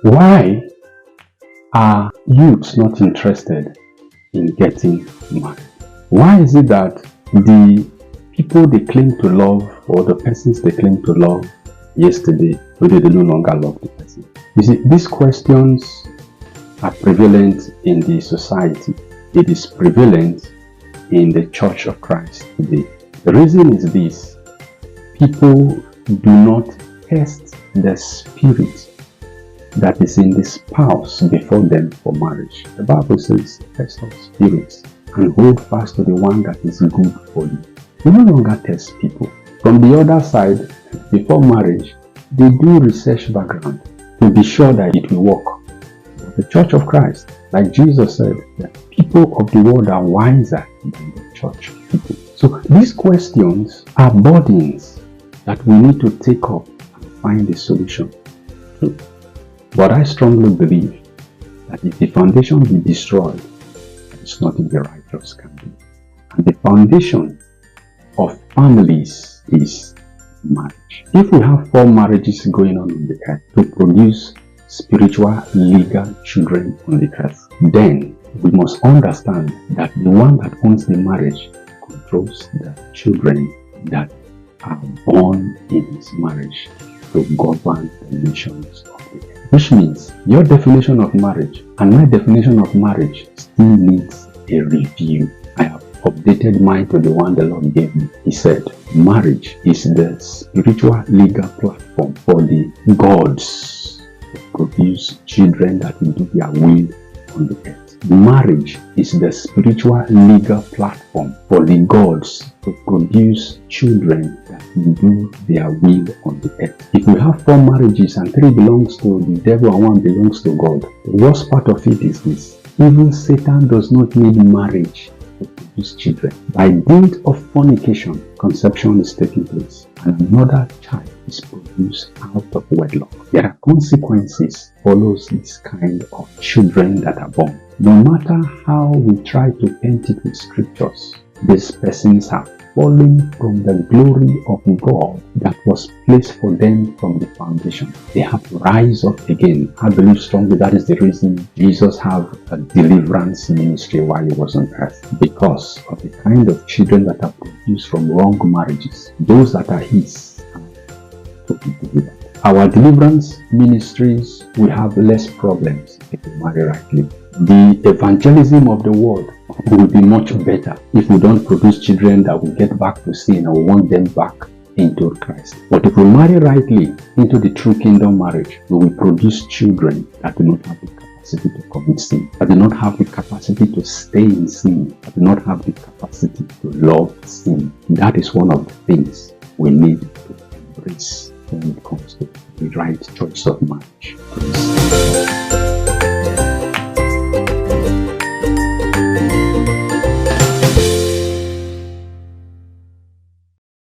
Why are youths not interested in getting married? Why is it that the people they claim to love, or the persons they claim to love yesterday, today they no longer love the person? You see, these questions are prevalent in the society. It is prevalent in the Church of Christ today. The reason is this: people do not test the spirit that is in the spouse before them for marriage. The Bible says, test of spirits and hold fast to the one that is good for you. We no longer test people. From the other side, before marriage, they do research background to be sure that it will work. But the Church of Christ, like Jesus said, the people of the world are wiser than the church people. So these questions are burdens that we need to take up and find a solution to. But I strongly believe that if the foundation be destroyed, there is nothing the righteous can do. And the foundation of families is marriage. If we have 4 marriages going on the earth to produce spiritual, legal children on the earth, then we must understand that the one that owns the marriage controls the children that are born in his marriage to govern the nations of the earth. Which means your definition of marriage and my definition of marriage still needs a review. I have updated mine to the one the Lord gave me. He said, marriage is the spiritual legal platform for the gods to produce children that will do their will on the earth. Marriage is the spiritual legal platform for the gods to produce children that will do their will on the earth. If we have 4 marriages and 3 belongs to the devil and 1 belongs to God, the worst part of it is this: even Satan does not need marriage to produce children. By dint of fornication, conception is taking place and another child is produced out of wedlock. There are consequences follows this kind of children that are born. No matter how we try to paint it with scriptures, these persons have fallen from the glory of God that was placed for them from the foundation. They have to rise up again. I believe strongly that is the reason Jesus had a deliverance ministry while he was on earth, because of the kind of children that are produced from wrong marriages. Those that are his have to be delivered. Our deliverance ministries will have less problems if we marry rightly. The evangelism of the world will be much better if we don't produce children that will get back to sin and we want them back into Christ. But if we marry rightly into the true kingdom marriage, we will produce children that do not have the capacity to commit sin, that do not have the capacity to stay in sin, that do not have the capacity to love sin. That is one of the things we need to embrace when it comes to the right choice of marriage. Please.